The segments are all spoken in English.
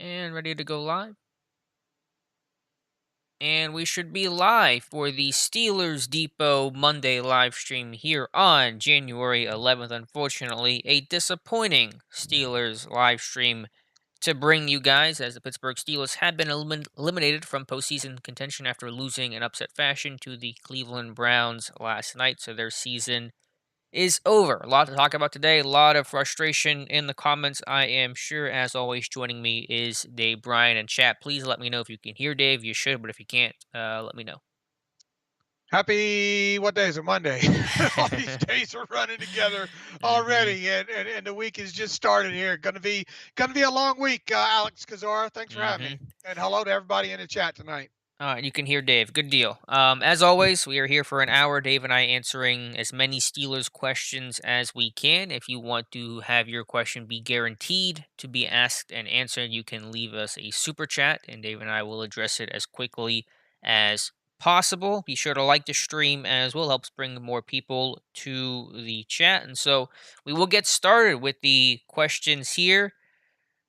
And ready to go live. And we should be live for the Steelers Depot Monday live stream here on January 11th. Unfortunately, a disappointing Steelers live stream to bring you guys, as the Pittsburgh Steelers had been eliminated from postseason contention after losing in upset fashion to the Cleveland Browns last night. So their season is over. A lot to talk about today. A lot of frustration in the comments, I am sure. As always, joining me is Dave, Bryan, and chat. Please let me know if you can hear Dave. You should, but if you can't, let me know. Happy, what day is it? Monday. All these days are running together hmm already, and the week is just started here. Gonna be a long week, Alex Kozora. Thanks for having me, hmm and hello to everybody in the chat tonight. You can hear Dave. Good deal. As always, we are here for an hour. Dave and I answering as many Steelers questions as we can. If you want to have your question be guaranteed to be asked and answered, you can leave us a super chat, and Dave and I will address it as quickly as possible. Be sure to like the stream as well; helps bring more people to the chat. And so we will get started with the questions here.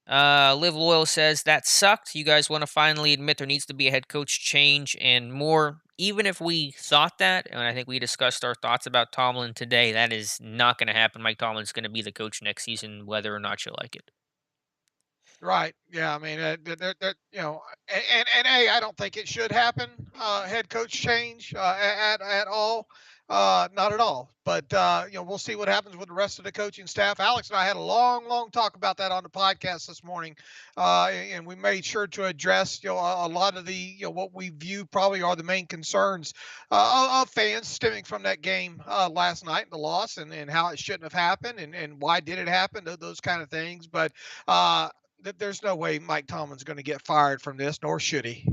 Live Loyal says that sucked. You guys want to finally admit there needs to be a head coach change and more. Even if we thought that, and I think we discussed our thoughts about Tomlin today, that is not going to happen. Mike Tomlin's going to be the coach next season, whether or not you like it. Right? Yeah. I mean, and hey, I don't think it should happen. Head coach change at all. Not at all. But we'll see what happens with the rest of the coaching staff. Alex and I had a long talk about that on the podcast this morning, and we made sure to address a lot of the what we view probably are the main concerns of fans stemming from that game last night, the loss, and how it shouldn't have happened, and why did it happen, those kind of things. But there's no way Mike Tomlin's going to get fired from this, nor should he.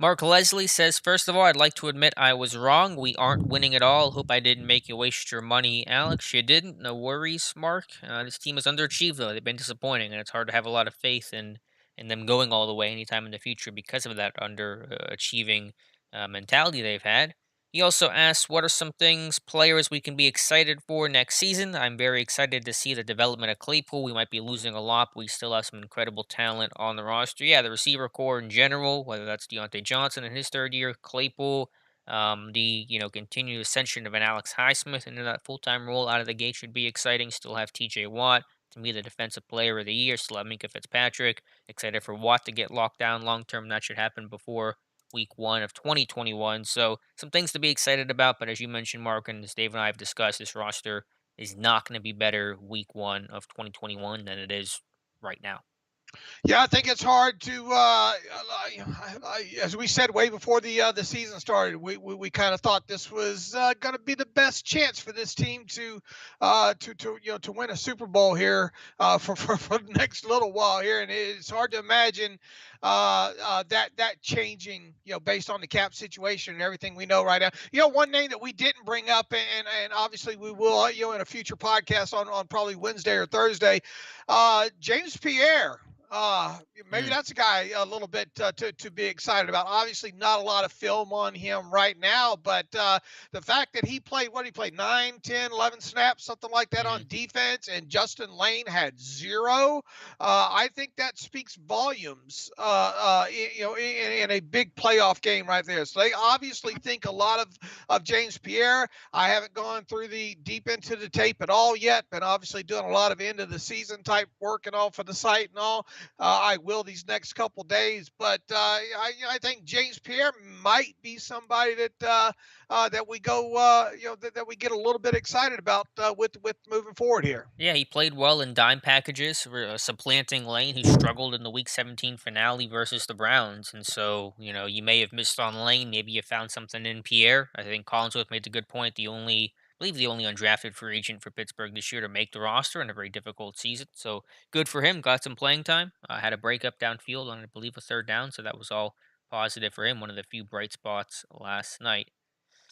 Mark Leslie says, first of all, I'd like to admit I was wrong. We aren't winning at all. Hope I didn't make you waste your money. Alex, you didn't. No worries, Mark. This team has underachieved, though. They've been disappointing, and it's hard to have a lot of faith in them going all the way anytime in the future because of that underachieving mentality they've had. He also asks, what are some things, players we can be excited for next season? I'm very excited to see the development of Claypool. We might be losing a lot, but we still have some incredible talent on the roster. Yeah, the receiver core in general, whether that's Deontay Johnson in his third year, Claypool, the continued ascension of an Alex Highsmith into that full time role out of the gate should be exciting. Still have T.J. Watt to be the defensive player of the year. Still have Minka Fitzpatrick. Excited for Watt to get locked down long term. That should happen before week one of 2021. So some things to be excited about. But as you mentioned, Mark, and as Dave and I have discussed, this roster is not going to be better week one of 2021 than it is right now. Yeah, I think it's hard to, as we said way before the season started, we kind of thought this was going to be the best chance for this team to win a Super Bowl here for the next little while here, and it's hard to imagine that changing based on the cap situation and everything we know right now. One name that we didn't bring up, and obviously we will in a future podcast on probably Wednesday or Thursday, James Pierre. Maybe Mm, that's a guy a little bit to be excited about. Obviously, not a lot of film on him right now, but the fact that he played, what he played, 9, 10, 11 snaps, something like that on mm, defense, and Justin Lane had 0, I think that speaks volumes, in a big playoff game right there. So they obviously think a lot of James Pierre. I haven't gone through the deep into the tape at all yet, but obviously doing a lot of end of the season type work and all for the site and all. I will these next couple days, but I think James Pierre might be somebody that we go that we get a little bit excited about with moving forward here. Yeah, he played well in dime packages, supplanting Lane, who struggled in the Week 17 finale versus the Browns. And so, you may have missed on Lane. Maybe you found something in Pierre. I think Collinsworth made the good point. I believe the only undrafted free agent for Pittsburgh this year to make the roster in a very difficult season. So good for him. Got some playing time. Had a breakup downfield on, I believe, a third down. So that was all positive for him. One of the few bright spots last night.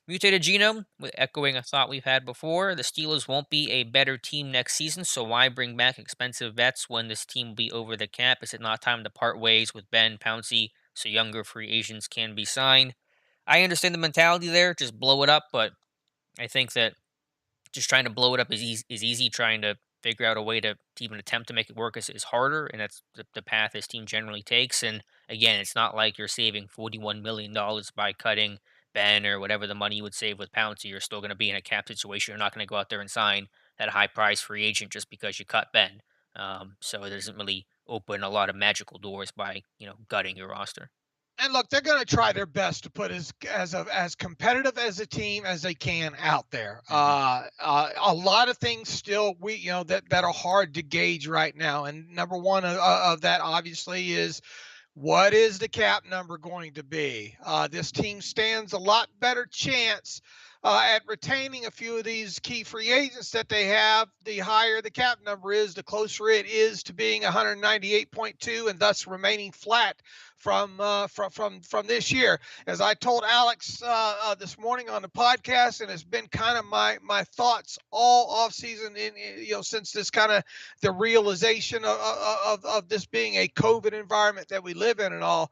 Mutated Genome, with echoing a thought we've had before. The Steelers won't be a better team next season, so why bring back expensive vets when this team will be over the cap? Is it not time to part ways with Ben Pouncey so younger free agents can be signed? I understand the mentality there, just blow it up, but I think that just trying to blow it up is easy. Trying to figure out a way to even attempt to make it work is harder, and that's the path this team generally takes. And again, it's not like you're saving $41 million by cutting Ben or whatever the money you would save with Pouncey. You're still going to be in a cap situation. You're not going to go out there and sign that high price free agent just because you cut Ben. So it doesn't really open a lot of magical doors by gutting your roster. And look, they're going to try their best to put as competitive as a team as they can out there. Hmm. A lot of things still that are hard to gauge right now, and number one of that obviously is what is the cap number going to be? This team stands a lot better chance at retaining a few of these key free agents that they have. The higher the cap number is, the closer it is to being 198.2 and thus remaining flat from this year. As I told Alex this morning on the podcast, and it's been kind of my thoughts all off season since this kind of the realization of this being a COVID environment that we live in and all,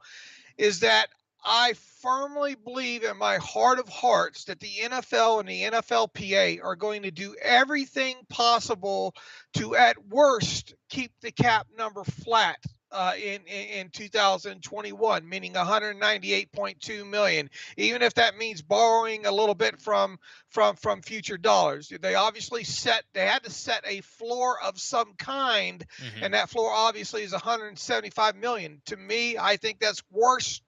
is that I firmly believe in my heart of hearts that the NFL and the NFLPA are going to do everything possible to, at worst, keep the cap number flat in 2021, meaning 198.2 million, even if that means borrowing a little bit from future dollars. They had to set a floor of some kind, Hmm. and that floor obviously is 175 million. To me, I think that's worst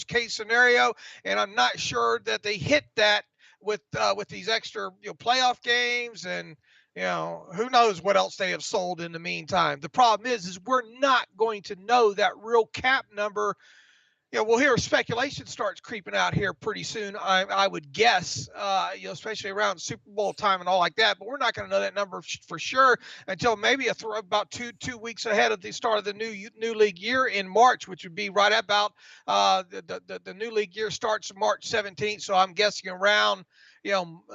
case scenario, and I'm not sure that they hit that with these extra playoff games, and who knows what else they have sold in the meantime. The problem is we're not going to know that real cap number. We'll hear speculation starts creeping out here pretty soon. I would guess, especially around Super Bowl time and all like that. But we're not going to know that number for sure until maybe about two weeks ahead of the start of the new league year in March, which would be right about the new league year starts March 17th. So I'm guessing around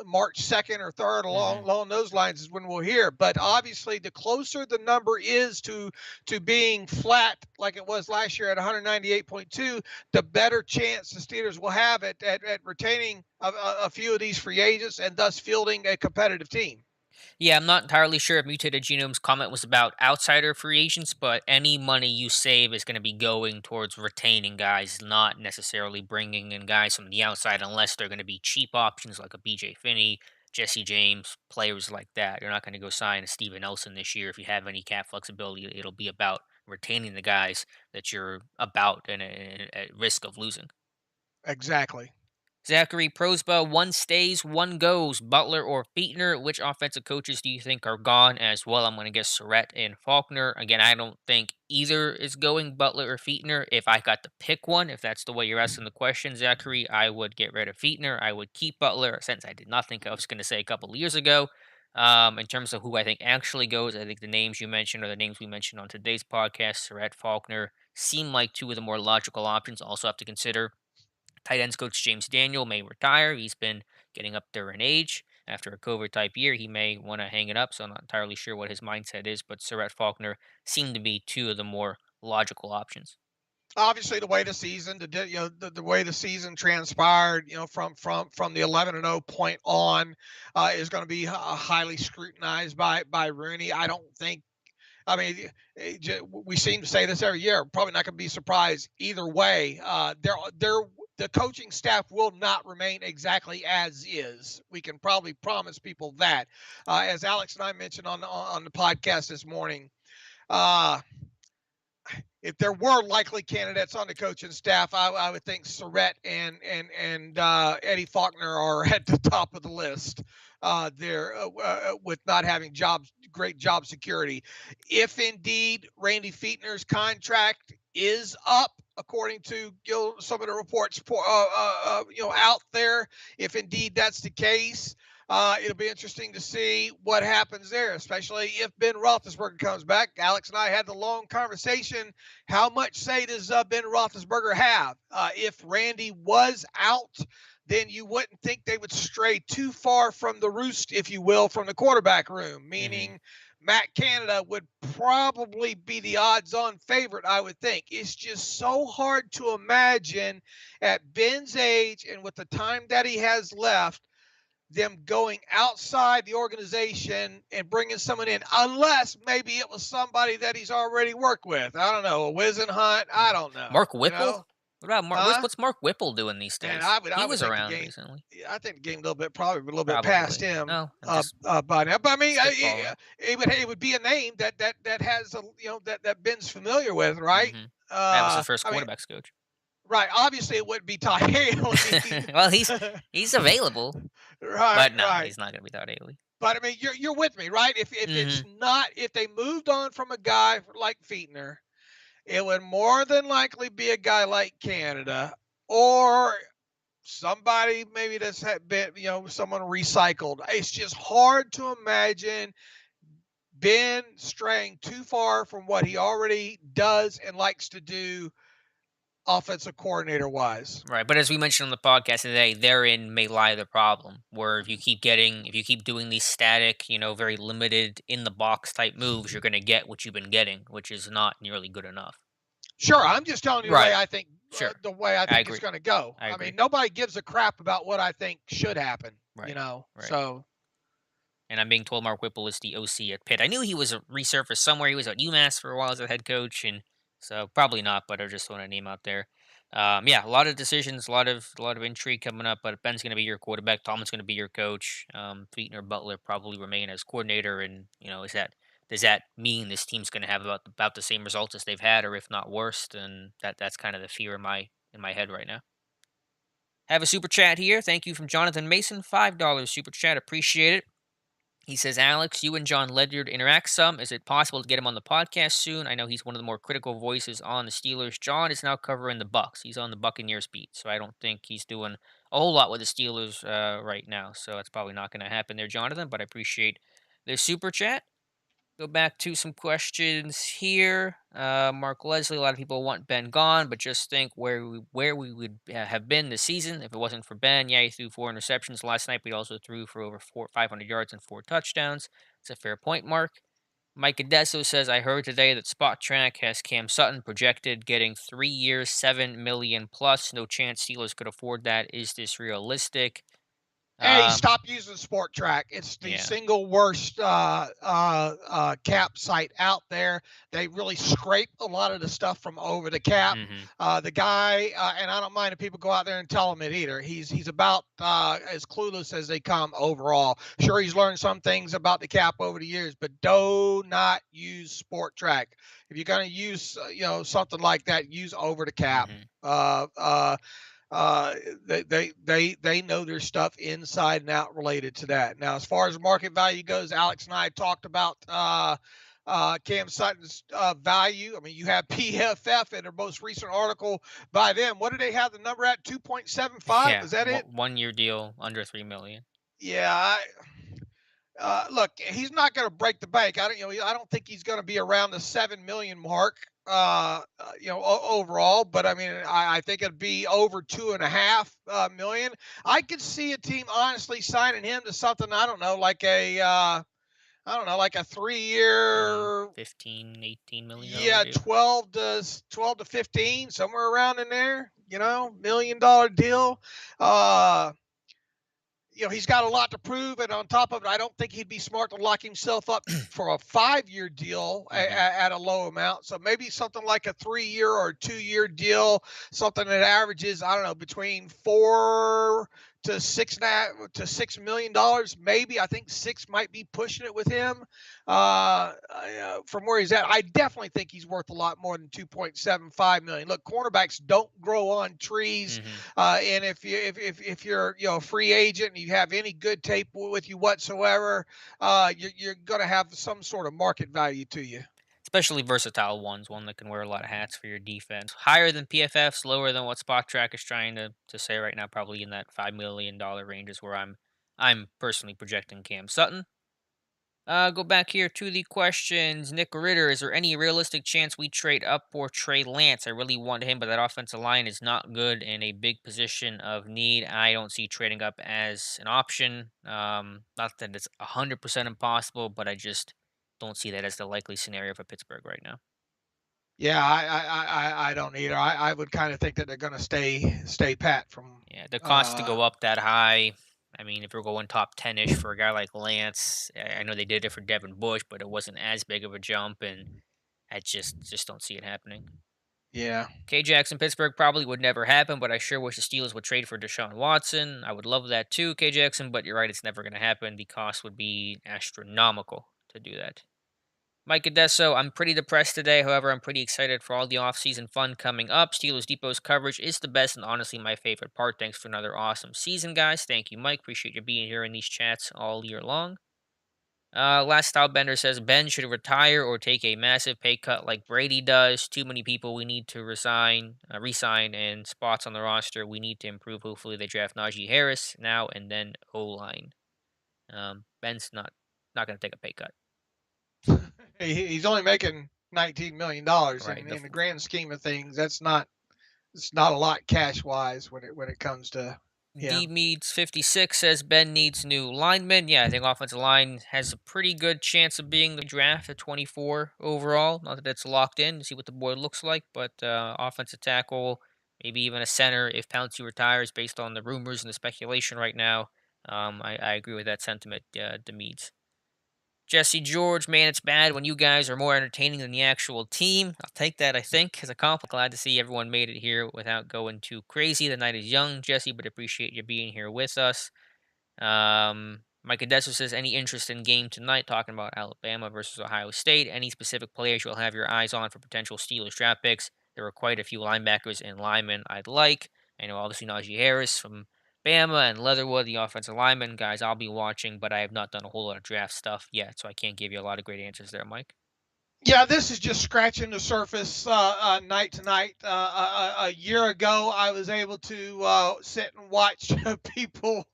March 2nd or 3rd, Hmm. along those lines is when we'll hear. But obviously, the closer the number is to being flat like it was last year at 198.2, the better chance the Steelers will have at retaining a few of these free agents and thus fielding a competitive team. Yeah, I'm not entirely sure if Mutated Genome's comment was about outsider free agents, but any money you save is going to be going towards retaining guys, not necessarily bringing in guys from the outside unless they're going to be cheap options like a BJ Finney, Jesse James, players like that. You're not going to go sign a Steven Nelson this year if you have any cap flexibility. It'll be about retaining the guys that you're about and at risk of losing. Exactly. Zachary Prosba, one stays, one goes. Butler or Feetner? Which offensive coaches do you think are gone as well? I'm going to guess Surratt and Faulkner. Again, I don't think either is going, Butler or Feetner. If I got to pick one, if that's the way you're asking the question, Zachary, I would get rid of Feetner. I would keep Butler, since I did not think I was going to say a couple of years ago. In terms of who I think actually goes, I think the names you mentioned or the names we mentioned on today's podcast, Surratt, Faulkner, seem like two of the more logical options. Also have to consider tight ends coach James Daniel may retire. He's been getting up there in age. After a COVID type year, he may want to hang it up. So I'm not entirely sure what his mindset is, but Surratt Faulkner seem to be two of the more logical options. Obviously, the way the season transpired, from the 11-0 point on, is going to be highly scrutinized by Rooney. I don't think. I mean, we seem to say this every year. Probably not going to be surprised either way. The coaching staff will not remain exactly as is. We can probably promise people that. As Alex and I mentioned on the podcast this morning, uh, if there were likely candidates on the coaching staff, I would think Surratt and Eddie Faulkner are at the top of the list. There with not having great job security. If indeed Randy Feetner's contract is up, according to some of the reports out there, if indeed that's the case, it'll be interesting to see what happens there, especially if Ben Roethlisberger comes back. Alex and I had the long conversation. How much say does Ben Roethlisberger have? If Randy was out, then you wouldn't think they would stray too far from the roost, if you will, from the quarterback room, Hmm. meaning Matt Canada would probably be the odds-on favorite, I would think. It's just so hard to imagine at Ben's age and with the time that he has left them going outside the organization and bringing someone in, unless maybe it was somebody that he's already worked with. I don't know, a Wizen Hunt. I don't know. Mark Whipple? What about Huh? What's Mark Whipple doing these Man, days? I He would was think the around game. recently. I think the game a little bit, probably a little bit past Probably. him No, I'm just by now. But I mean, spitballing. it would be a name that has a, that Ben's familiar with, right? Mhm. That was his first I mean, quarterbacks coach. right. Obviously, it wouldn't be Todd Haley. Well, he's available, Right, but no, right. he's not gonna be Todd Haley. But I mean, you're with me, right? If it's Mhm. not, if they moved on from a guy like Fietner, it would more than likely be a guy like Canada, or somebody maybe that's had been, someone recycled. It's just hard to imagine Ben straying too far from what he already does and likes to do offensive coordinator wise. Right, but as we mentioned on the podcast today, therein may lie the problem. Where if you keep doing these static, very limited in the box type moves, you're going to get what you've been getting, which is not nearly good enough. Sure, I'm just telling you the way Right. I think, Sure. I it's agree. going to go. I I mean, agree. nobody gives a crap about what I think should happen. Right. Right. So And I'm being told Mark Whipple is the OC at Pitt. I knew he was a resurfaced somewhere. He was at UMass for a while as a head coach, and so probably not. But I just throwing a name out there. Yeah, a lot of decisions, a lot of intrigue coming up. But Ben's going to be your quarterback. Tomlin's going to be your coach. Feetner, Butler probably remain as coordinator. And does that mean this team's going to have about the same results as they've had, or if not worse? And that's kind of the fear in my head right now. Have a super chat here. Thank you from Jonathan Mason, $5 super chat. Appreciate it. He says, Alex, you and John Ledyard interact some. Is it possible to get him on the podcast soon? I know he's one of the more critical voices on the Steelers. John is now covering the Bucks. He's on the Buccaneers beat, so I don't think he's doing a whole lot with the Steelers right now. So that's probably not going to happen there, Jonathan. But I appreciate the super chat. Go back to some questions here. Mark Leslie, a lot of people want Ben gone, but just think where we would have been this season if it wasn't for Ben. Yeah, he threw 4 interceptions last night, but he also threw for over 500 yards and 4 touchdowns. It's a fair point, Mark. Mike Adesso says, I heard today that Spot Track has Cam Sutton projected getting 3 years, 7 million plus. No chance Steelers could afford that. Is this realistic? hey, Um, stop using Sport Track. It's the yeah. single worst cap site out there. They really scrape a lot of the stuff from over the cap. Mm-hmm. The guy, and I don't mind if people go out there and tell him it either. He's about as clueless as they come overall. Sure, he's learned some things about the cap over the years, but do not use Sport Track. If you're going to use, something like that, use over the cap. Mm-hmm. Uh, uh, uh, they know their stuff inside and out related to that. Now, as far as market value goes, Alex and I talked about Cam Sutton's value. I mean, you have PFF in their most recent article by them. What did they have the number at? 2.75. Yeah. Is that it? 1 year deal under 3 million. Yeah. Look, he's not going to break the bank. I don't think he's going to be around the 7 million mark. Overall, but I mean, I think it'd be over 2.5 million. I could see a team honestly signing him to something. I don't know, like a 3 year, 15, $18 million yeah, deal. 12 to 15, somewhere around in there. $1 million deal. Uh, he's got a lot to prove, and on top of it, I don't think he'd be smart to lock himself up for a 5 year deal Mhm, at a low amount. So maybe something like a 3 year or 2 year deal, something that averages, I don't know, between 4 to 6.5 to $6 million. Maybe I think six might be pushing it with him. From where he's at, I definitely think he's worth a lot more than 2.75 million. Look, cornerbacks don't grow on trees. mhm. And if you're a free agent and you have any good tape with you whatsoever, you're going to have some sort of market value to you. Especially versatile ones, one that can wear a lot of hats for your defense. Higher than PFF's, lower than what Spot Track is trying to say right now. Probably in that $5 million range is where I'm personally projecting Cam Sutton. Go back here to the questions. Nick Ritter, is there any realistic chance we trade up for Trey Lance? I really want him, but that offensive line is not good in a big position of need. I don't see trading up as an option. Not that it's 100% impossible, but I just don't see that as the likely scenario for Pittsburgh right now. Yeah, I don't either. I would kind of think that they're going to stay pat from. Yeah, the cost to Uh, go up that high. I mean, if we're going top 10-ish for a guy like Lance, I know they did it for Devin Bush, but it wasn't as big of a jump, and I just don't see it happening. Yeah. K Jackson Pittsburgh probably would never happen, but I sure wish the Steelers would trade for Deshaun Watson. I would love that too, K Jackson, but you're right, it's never going to happen. The cost would be astronomical to do that. Mike Adesso, I'm pretty depressed today. However, I'm pretty excited for all the offseason fun coming up. Steelers Depot's coverage is the best and honestly my favorite part. Thanks for another awesome season, guys. Thank you, Mike. Appreciate you being here in these chats all year long. Last Style Bender says Ben should retire or take a massive pay cut like Brady does. Too many people we need to resign, and spots on the roster we need to improve. Hopefully they draft Najee Harris now and then O line. Ben's not going to take a pay cut. He's only making $19 million, Right. and in the grand scheme of things, it's not a lot cash wise when it comes to D him. Meads 56 says Ben needs new linemen. Yeah, I think offensive line has a pretty good chance of being the draft at 24 overall. Not that it's locked in to see what the board looks like, but offensive tackle, maybe even a center if Pouncey retires based on the rumors and the speculation right now. I agree with that sentiment, Meads. Jesse George, man, it's bad when you guys are more entertaining than the actual team. I'll take that, I think, as a compliment. Glad to see everyone made it here without going too crazy. The night is young, Jesse, but appreciate you being here with us. Mike Adesso says, any interest in game tonight, talking about Alabama versus Ohio State? Any specific players you'll have your eyes on for potential Steelers draft picks? There are quite a few linebackers and linemen I'd like. I know obviously Najee Harris from Bama and Leatherwood, the offensive lineman guys I'll be watching, but I have not done a whole lot of draft stuff yet, so I can't give you a lot of great answers there, Mike. Yeah, this is just scratching the surface night to night. A year ago, I was able to sit and watch people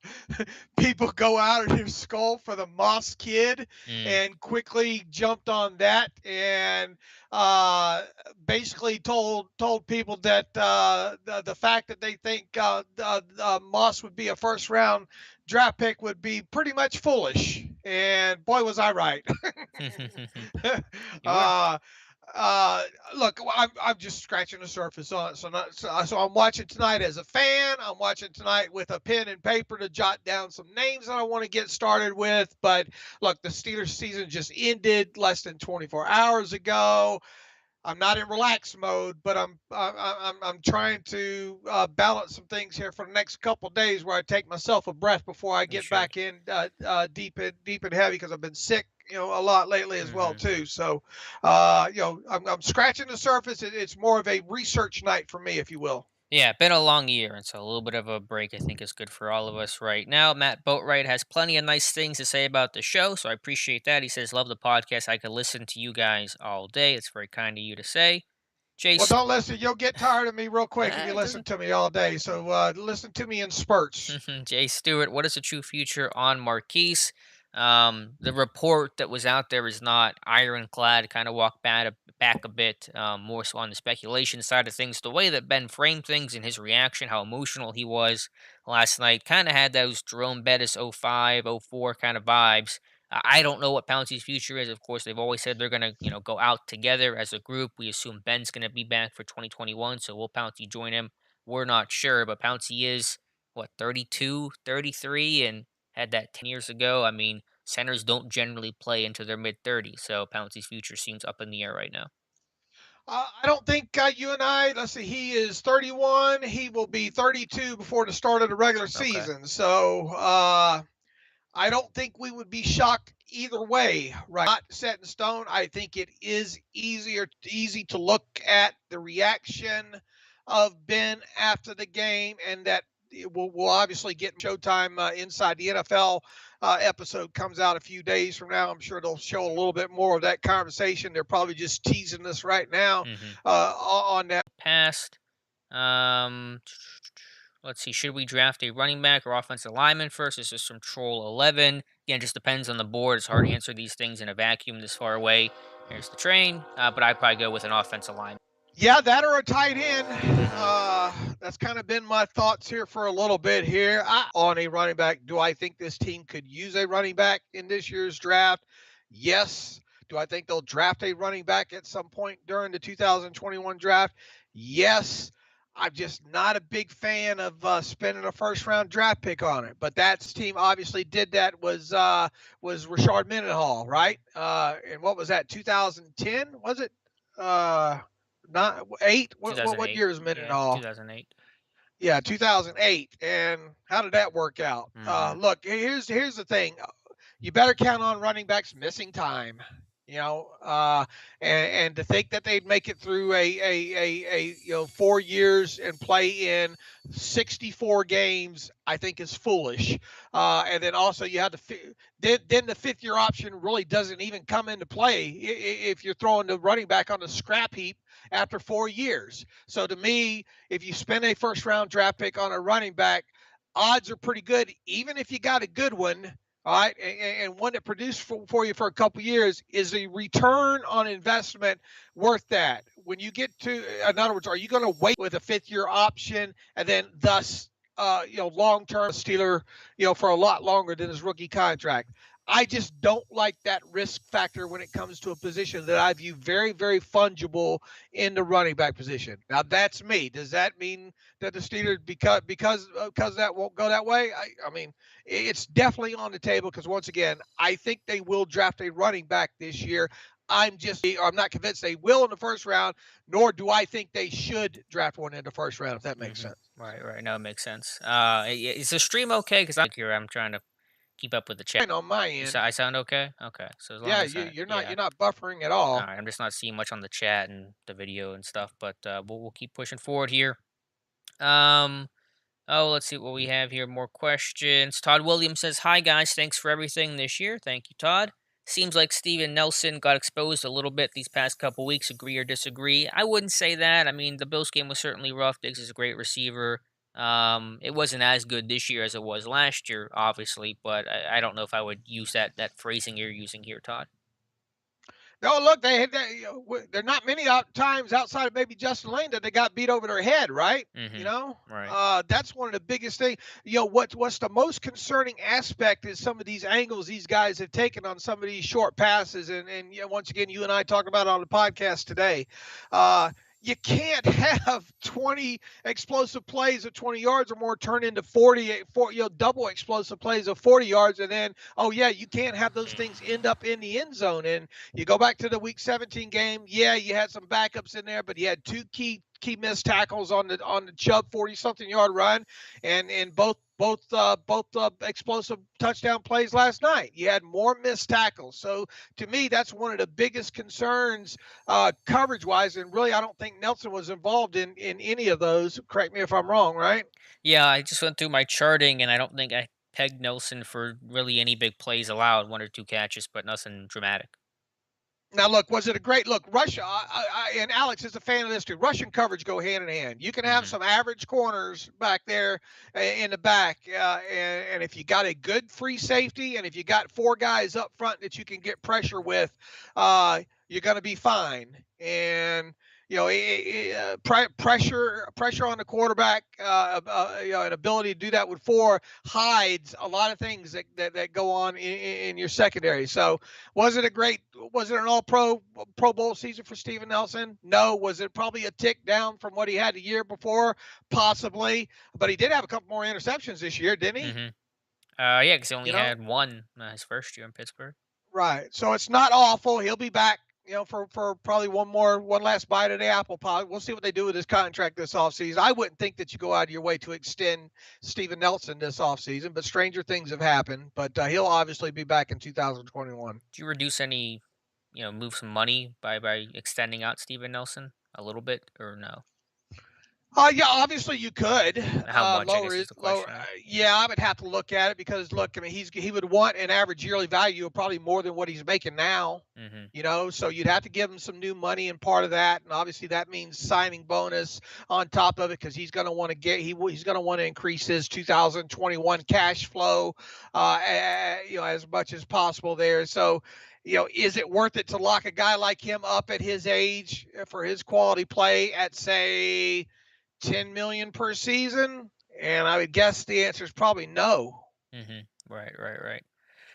people go out of their skull for the Moss kid, Mm, and quickly jumped on that and uh, basically told people that the fact that they think Moss would be a first round draft pick would be pretty much foolish. And boy, was I right. you were. uh, Look, I'm just scratching the surface on it. So I'm watching tonight as a fan. I'm watching tonight with a pen and paper to jot down some names that I want to get started with. But look, the Steelers season just ended less than 24 hours ago. I'm not in relax mode, but I'm trying to balance some things here for the next couple of days where I take myself a breath before I You get should. back in deep and heavy because I've been sick, a lot lately as well Hmm. too. So, I'm scratching the surface. It's more of a research night for me, if you will. Yeah, been a long year, and so a little bit of a break I think is good for all of us right now. Matt Boatwright has plenty of nice things to say about the show, so I appreciate that. He says, love the podcast. I could listen to you guys all day. It's very kind of you to say. Well, Chase, don't listen. You'll get tired of me real quick if you it listen doesn't. to me all day. So listen to me in spurts. Jay Stewart, what is the true future on Marquis? The report that was out there is not ironclad. Kind of walked back a bit, more so on the speculation side of things. The way that Ben framed things and his reaction, how emotional he was last night, kind of had those Jerome Bettis 05, 04 kind of vibes. I don't know what Pouncey's future is. Of course, they've always said they're gonna, go out together as a group. We assume Ben's gonna be back for 2021, so will Pouncey join him? We're not sure, but Pouncey is what 32, 33, and had that 10 years ago. I mean, centers don't generally play into their mid 30s, so Pouncey's future seems up in the air right now. I don't think you and I, let's see, he is 31. He will be 32 before the start of the regular Okay. season. So I don't think we would be shocked either way. Right? Not set in stone. I think it is easy to look at the reaction of Ben after the game, and that we'll obviously get Showtime inside the NFL episode comes out a few days from now. I'm sure they'll show a little bit more of that conversation. They're probably just teasing us right now Mm-hmm. on that. Past. Um, let's see. Should we draft a running back or offensive lineman first? This is from Troll 11. Again, just depends on the board. It's hard to answer these things in a vacuum this far away. Here's the train. But I'd probably go with an offensive lineman. Yeah, that or a tight end. Mm-hmm. That's kind of been my thoughts here for a little bit here. On a running back, do I think this team could use a running back in this year's draft? Yes. Do I think they'll draft a running back at some point during the 2021 draft? Yes. I'm just not a big fan of spending a first round draft pick on it. But that team obviously did that was Rashard Mendenhall, right? And what was that? 2010 was it? Not eight. What 2008. year is Yeah, Mendenhall? 2008. Yeah, 2008. And how did that work out? Mhm. Look, here's the thing. You better count on running backs missing time. You know, and to think that they'd make it through a 4 years and play in 64 games, I think is foolish. And then also you have then the fifth year option really doesn't even come into play if you're throwing the running back on the scrap heap after 4 years. So to me, if you spend a first round draft pick on a running back, odds are pretty good, even if you got a good one. All right, and one that produced for you for a couple years, is the return on investment worth that? When you get to, in other words, are you going to wait with a fifth year option and then thus, long term Steeler, for a lot longer than his rookie contract? I just don't like that risk factor when it comes to a position that I view very, very fungible in the running back position. Now that's me. Does that mean that the Steelers because that won't go that way? I mean, it's definitely on the table because once again, I think they will draft a running back this year. I'm not convinced they will in the first round, nor do I think they should draft one in the first round, if that makes Mhm. sense. Right, right. No, it makes sense. Is the stream okay? Because I'm trying to keep up with the chat. And on my end, I sound okay? Okay. So as long yeah, as you're not yeah. you're not buffering at All all. right. I'm just not seeing much on the chat and the video and stuff, but we'll keep pushing forward here. Um. Oh, let's see what we have here. More questions. Todd Williams says, "Hi guys, thanks for everything this year." Thank you, Todd. Seems like Steven Nelson got exposed a little bit these past couple weeks. Agree or disagree? I wouldn't say that. I mean, the Bills game was certainly rough. Diggs is a great receiver. It wasn't as good this year as it was last year, obviously, but I don't know if I would use that phrasing you're using here, Todd. No, look, there are not many times outside of maybe Justin Lane that they got beat over their head, right? You Mm-hmm. know, Right. that's one of the biggest things. What's the most concerning aspect is some of these angles these guys have taken on some of these short passes, and once again, you and I talked about it on the podcast today. Uh, you can't have 20 explosive plays of 20 yards or more turn into 40, double explosive plays of 40 yards, and then, oh yeah, you can't have those things end up in the end zone. And you go back to the Week 17 game. Yeah, you had some backups in there, but you had two key missed tackles on the Chubb 40-something yard run, and both explosive touchdown plays last night. You had more missed tackles. So to me, that's one of the biggest concerns coverage wise. And really, I don't think Nelson was involved in any of those. Correct me if I'm wrong, right? Yeah, I just went through my charting, and I don't think I pegged Nelson for really any big plays allowed. One or two catches, but nothing dramatic. Now, look, was it a great look? Russia, and Alex is a fan of this too. Russian coverage go hand in hand. You can have Mm-hmm. some average corners back there in the back, and if you got a good free safety, and if you got four guys up front that you can get pressure with, you're going to be fine. And pressure on the quarterback, an ability to do that with four hides a lot of things that go on in your secondary. So was it a great? Was it an All Pro Bowl season for Steven Nelson? No. Was it probably a tick down from what he had the year before? Possibly. But he did have a couple more interceptions this year, didn't he? Mm-hmm. Yeah, because he You only know, had one his first year in Pittsburgh. right. So it's not awful. He'll be back. For probably one last bite of the apple pie. We'll see what they do with his contract this offseason. I wouldn't think that you go out of your way to extend Steven Nelson this offseason, but stranger things have happened. But he'll obviously be back in 2021. Did you reduce any, move some money by extending out Steven Nelson a little bit or no? Yeah, obviously you could How much? I lower guess is it. the Lower. question here. Yeah, I would have to look at it because look, I mean, he would want an average yearly value of probably more than what he's making now. Mm-hmm. So you'd have to give him some new money and part of that, and obviously that means signing bonus on top of it because he's going to want to he's going to want to increase his 2021 cash flow, as much as possible there. So is it worth it to lock a guy like him up at his age for his quality play at say 10 million per season? And I would guess the answer is probably no. Mm-hmm. Right, right, right.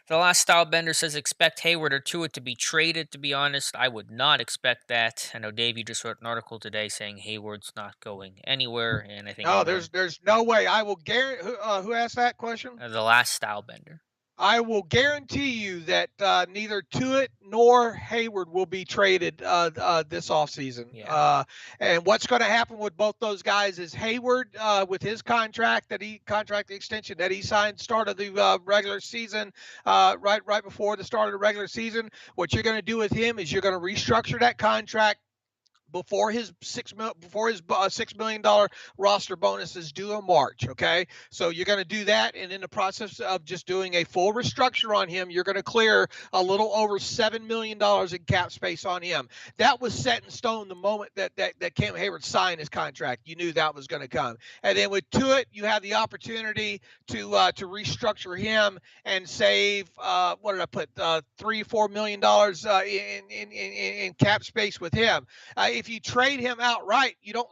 The last style bender says expect Hayward or Tua to be traded. To be honest, I would not expect that. I know Dave, you just wrote an article today saying Hayward's not going anywhere, and I think No, everyone. there's no way. I will guarantee. Who asked that question? The last style bender. I will guarantee you that neither Tuitt nor Hayward will be traded this offseason. Yeah. And what's going to happen with both those guys is Hayward, with his contract extension that he signed start of the regular season, right before the start of the regular season. What you're going to do with him is you're going to restructure that contract before his $6 million roster bonus is due in March. Okay, so you're going to do that, and in the process of just doing a full restructure on him, you're going to clear a little over $7 million in cap space on him. That was set in stone the moment that Cam Hayward signed his contract. You knew that was going to come, and then with Tuitt, you have the opportunity to restructure him and save what did I put $3-4 million in cap space with him. If you trade him outright, you don't.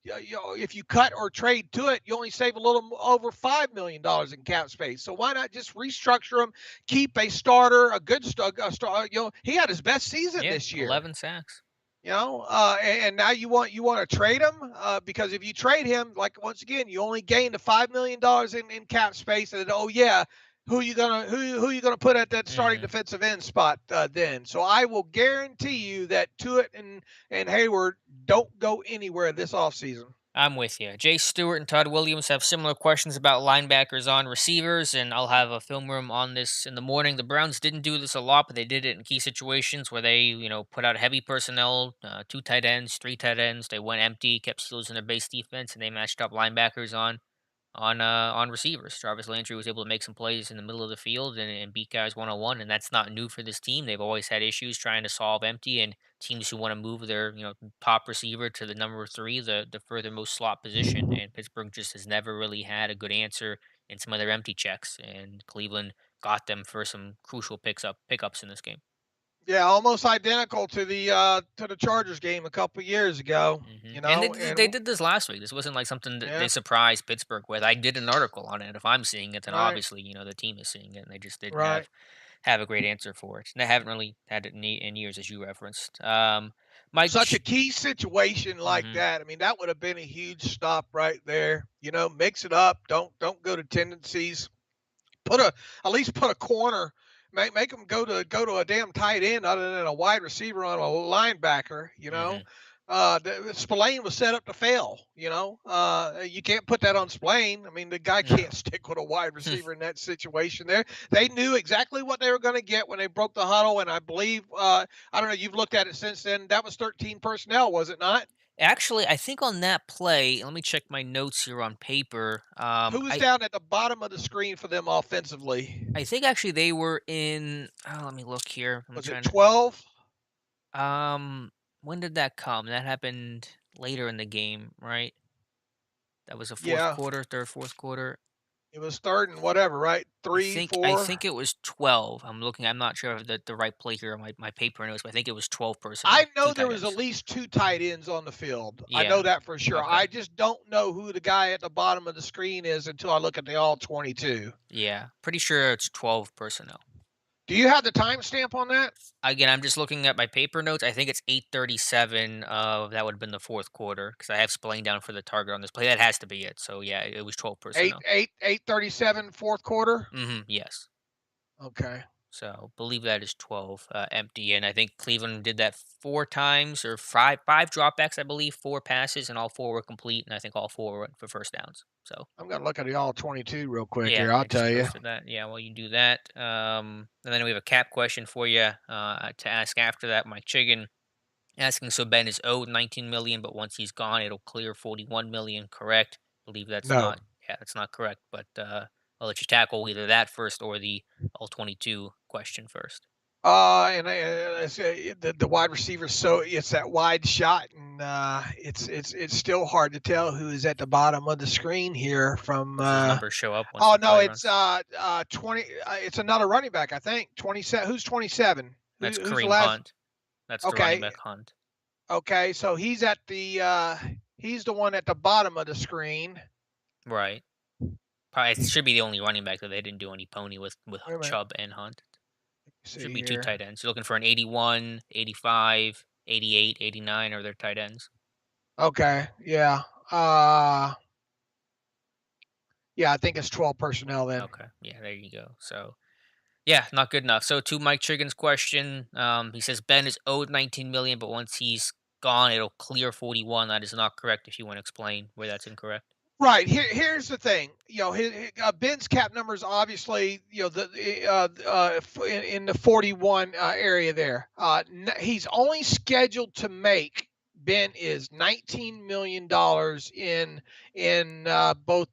If you cut or trade to it, you only save a little over $5 million in cap space. So why not just restructure him, keep a starter, a good star. He had his best season this year. 11 sacks. And now you want to trade him because if you trade him, like once again, you only gained the $5 million in cap space, and oh yeah, who you gonna put at that starting defensive end spot then? So I will guarantee you that Tuitt and Hayward don't go anywhere this offseason. I'm with you. Jay Stewart and Todd Williams have similar questions about linebackers on receivers, and I'll have a film room on this in the morning. The Browns didn't do this a lot, but they did it in key situations where they, put out heavy personnel, 2 tight ends, 3 tight ends. They went empty, kept Steelers in their base defense, and they matched up linebackers on receivers. Jarvis Landry was able to make some plays in the middle of the field and beat guys 1-on-1, and that's not new for this team. They've always had issues trying to solve empty, and teams who want to move their top receiver to the number 3, the furthermost slot position, and Pittsburgh just has never really had a good answer in some of their empty checks, and Cleveland got them for some crucial pickups in this game. Yeah, almost identical to the Chargers game a couple years ago. And they did this last week. This wasn't like something that they surprised Pittsburgh with. I did an article on it. If I'm seeing it, then right, obviously the team is seeing it, and they just didn't right. have a great answer for it. And they haven't really had it in years, as you referenced. Such a key situation like Mhm. that. I mean, that would have been a huge stop right there. Mix it up. Don't go to tendencies. At least put a corner. Make them go to a damn tight end other than a wide receiver on a linebacker. Mhm. Spillane was set up to fail. You can't put that on Spillane. I mean, the guy No. can't stick with a wide receiver in that situation. There, they knew exactly what they were going to get when they broke the huddle, and I believe I don't know. You've looked at it since then. That was 13 personnel, was it not? Actually, I think on that play, let me check my notes here on paper. Who was down at the bottom of the screen for them offensively? I think actually they were in. Oh, let me look here. I'm Was it trying to. 12? When did that come? That happened later in the game, right? That was a fourth Yeah, quarter, third, fourth quarter. it was third and whatever, right? I Three, think I 4. think it was 12. I'm not sure of the right play here on my paper notes, but I think it was 12 I personnel, two know there tight was at ends. least 2 tight ends on the field. I know Yeah. that for sure. Okay. I just don't know who the guy at the bottom of the screen is until I look at the all 22. Yeah. Pretty sure it's 12 personnel. Do you have the timestamp on that? Again, I'm just looking at my paper notes. I think it's 8:37. That would have been the fourth quarter because I have Spillane down for the target on this play. That has to be it. So yeah, it was 12 8 personnel. 8 8:37 fourth quarter. Yes. Okay. So believe that is 12 empty, and I think Cleveland did that 4 times or five dropbacks, I believe, 4 passes, and all 4 were complete, and I think all 4 were for first downs. So I'm gonna look at the all 22 real quick yeah, here. I'll I just tell you. posted that. Yeah, well, you do that, and then we have a cap question for you to ask after that. Mike Chicken asking, so Ben is owed 19 million, but once he's gone, it'll clear 41 million. Correct? Believe that's No. not. Yeah, that's not correct. But I'll let you tackle either that first or the all 22 question first. And I say the wide receiver, so it's that wide shot, and it's still hard to tell who is at the bottom of the screen here from. Once those numbers show up, once Oh the no, play it's runs. 20. It's another running back, I think. 27. Who's 27? That's Who's the Kareem last? Hunt. That's the running Okay, back Hunt. okay. So he's at the he's the one at the bottom of the screen. Right. Probably it should be the only running back that they didn't do any pony with Wait a minute. Chubb and Hunt. There should See be 2 here. tight ends. You're looking for an 81, 85, 88, 89 are their tight ends. Okay. Yeah. Uh, yeah, I think it's 12 personnel then. Okay. Yeah, there you go. So, yeah, not good enough. So to Mike Chiggin's question, he says Ben is owed 19 million, but once he's gone, it'll clear 41. That is not correct. If you want to explain where that's incorrect. Right. Here's the thing. Ben's cap numbers obviously, in the 41 area there. He's only scheduled to make. Ben is $19 million in both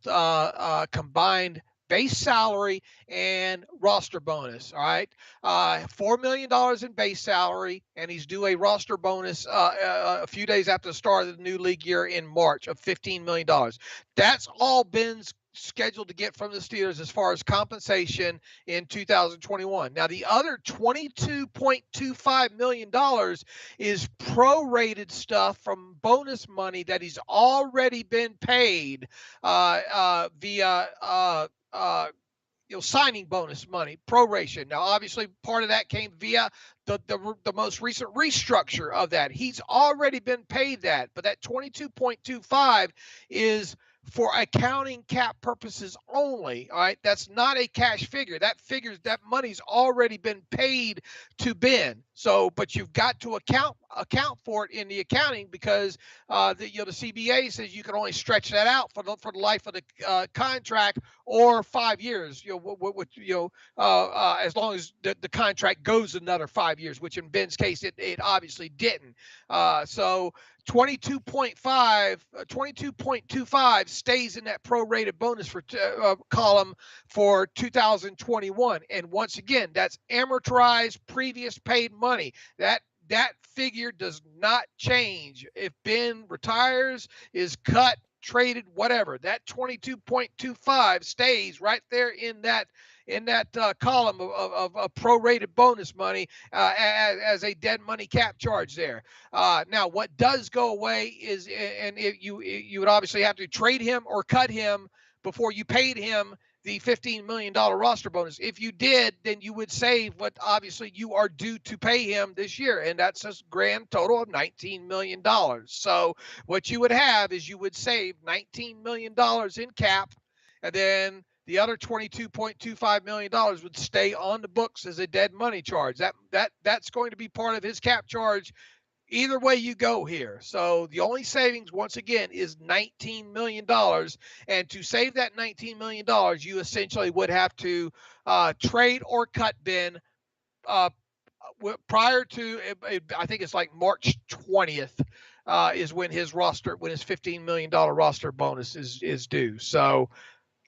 combined base salary and roster bonus. All right, $4 million in base salary, and he's due a roster bonus a few days after the start of the new league year in March of $15 million. That's all Ben's scheduled to get from the Steelers as far as compensation in 2021. Now, the other $22.25 million is prorated stuff from bonus money that he's already been paid via signing bonus money, proration. Now, obviously, part of that came via the most recent restructure of that. He's already been paid that, but that 22.25 is for accounting cap purposes only. All right, that's not a cash figure. That money's already been paid to Ben. So, but you've got to account for it in the accounting because the CBA says you can only stretch that out for the life of the contract or 5 years. As long as the contract goes another 5 years, which in Ben's case it obviously didn't. So 22.25 stays in that prorated bonus for column for 2021, and once again, that's amortized previous paid money. That figure does not change if Ben retires, is cut, traded, whatever. That 22.25 stays right there in that column of prorated bonus money as a dead money cap charge there. Now, what does go away is, and you would obviously have to trade him or cut him before you paid him the $15 million roster bonus. If you did, then you would save what obviously you are due to pay him this year, and that's a grand total of $19 million. So what you would have is you would save $19 million in cap, and then the other $22.25 million would stay on the books as a dead money charge. That's going to be part of his cap charge either way you go here. So the only savings, once again, is $19 million. And to save that $19 million, you essentially would have to trade or cut Ben prior to, I think it's like March 20th. Is when his $15 million roster bonus is due. So